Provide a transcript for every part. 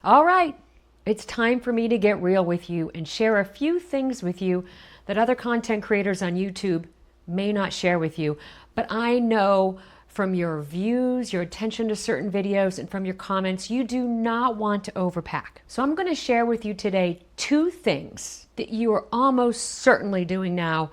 All right, it's time for me to get real with you and share a few things with you that other content creators on YouTube may not share with you. But I know from your views, your attention to certain videos, and from your comments, you do not want to overpack. So I'm going to share with you today 2 things that you are almost certainly doing now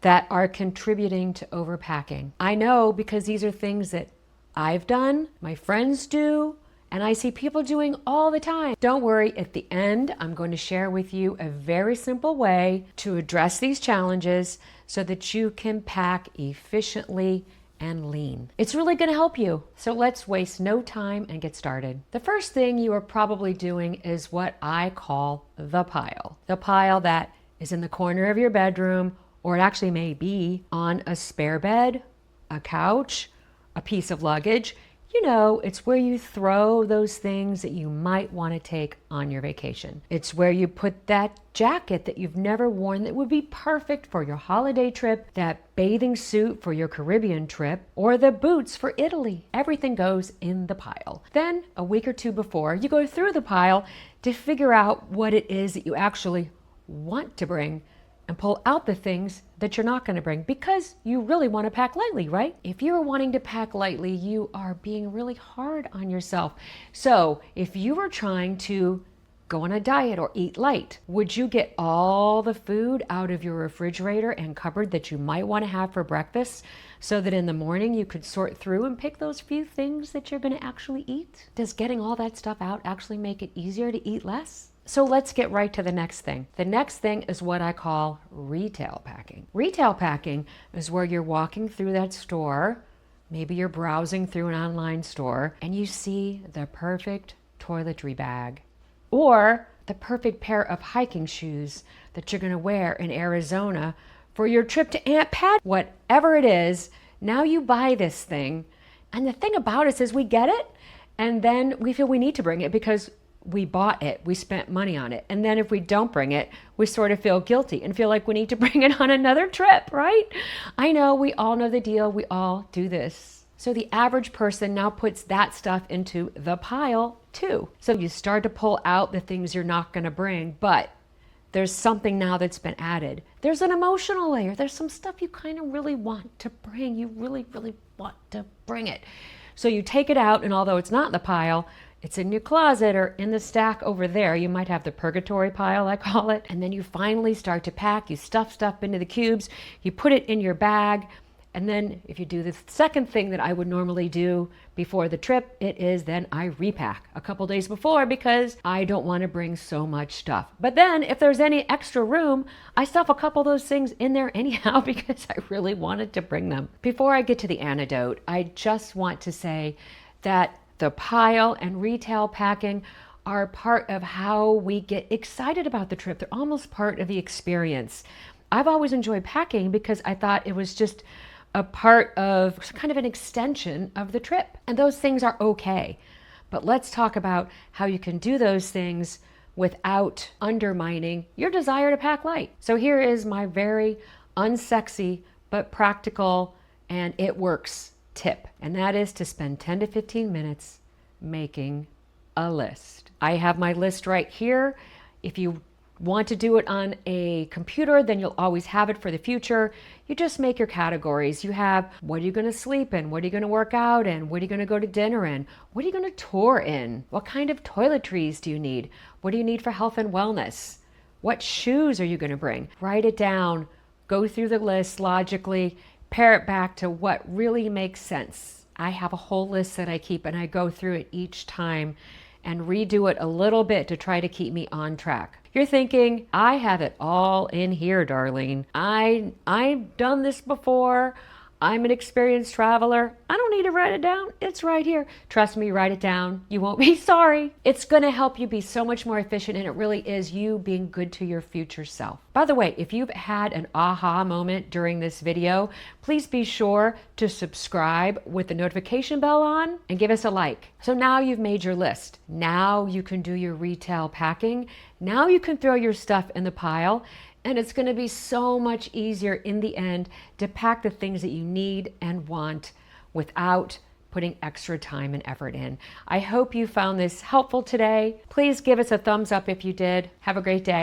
that are contributing to overpacking. I know because these are things that I've done, my friends do, and I see people doing all the time. Don't worry, at the end, I'm going to share with you a very simple way to address these challenges so that you can pack efficiently and lean. It's really going to help you. So let's waste no time and get started. The first thing you are probably doing is what I call the pile. The pile that is in the corner of your bedroom, or it actually may be on a spare bed, a couch, a piece of luggage. You know, it's where you throw those things that you might want to take on your vacation. It's where you put that jacket that you've never worn that would be perfect for your holiday trip, that bathing suit for your Caribbean trip, or the boots for Italy. Everything goes in the pile. Then, a week or 2 before, you go through the pile to figure out what it is that you actually want to bring and pull out the things that you're not going to bring because you really want to pack lightly, right? If you're wanting to pack lightly, you are being really hard on yourself. So if you were trying to go on a diet or eat light, would you get all the food out of your refrigerator and cupboard that you might want to have for breakfast so that in the morning you could sort through and pick those few things that you're going to actually eat? Does getting all that stuff out actually make it easier to eat less? So let's get right to the next thing. The next thing is what I call retail packing. Retail packing is where you're walking through that store, maybe you're browsing through an online store, and you see the perfect toiletry bag or the perfect pair of hiking shoes that you're going to wear in Arizona for your trip to Aunt Pat. Whatever it is, now you buy this thing. And the thing about it is we get it, and then we feel we need to bring it because we bought it, we spent money on it. And then if we don't bring it, we sort of feel guilty and feel like we need to bring it on another trip, right? I know, we all know the deal. We all do this. So the average person now puts that stuff into the pile too. So you start to pull out the things you're not going to bring, but there's something now that's been added. There's an emotional layer. There's some stuff you kind of really want to bring. You really, really want to bring it. So you take it out, and although it's not in the pile, it's in your closet or in the stack over there. You might have the purgatory pile, I call it. And then you finally start to pack. You stuff stuff into the cubes. You put it in your bag. And then if you do the second thing that I would normally do before the trip, it is then I repack a couple days before because I don't want to bring so much stuff. But then if there's any extra room, I stuff a couple of those things in there anyhow because I really wanted to bring them. Before I get to the antidote, I just want to say that the pile and retail packing are part of how we get excited about the trip. They're almost part of the experience. I've always enjoyed packing because I thought it was just a part of kind of an extension of the trip. And those things are okay. But let's talk about how you can do those things without undermining your desire to pack light. So here is my very unsexy but practical and it works tip, and that is to spend 10 to 15 minutes making a list. I have my list right here. If you want to do it on a computer, then you'll always have it for the future. You just make your categories. You have what are you going to sleep in? What are you going to work out in? What are you going to go to dinner in? What are you going to tour in? What kind of toiletries do you need? What do you need for health and wellness? What shoes are you going to bring? Write it down. Go through the list logically. Pare it back to what really makes sense. I have a whole list that I keep, and I go through it each time and redo it a little bit to try to keep me on track. You're thinking, I have it all in here, Darlene. I've done this before. I'm an experienced traveler. I don't need to write it down. It's right here. Trust me, write it down. You won't be sorry. It's going to help you be so much more efficient, and it really is you being good to your future self. By the way, if you've had an aha moment during this video, please be sure to subscribe with the notification bell on and give us a like. So now you've made your list. Now you can do your retail packing. Now you can throw your stuff in the pile. And it's going to be so much easier in the end to pack the things that you need and want without putting extra time and effort in. I hope you found this helpful today. Please give us a thumbs up if you did. Have a great day.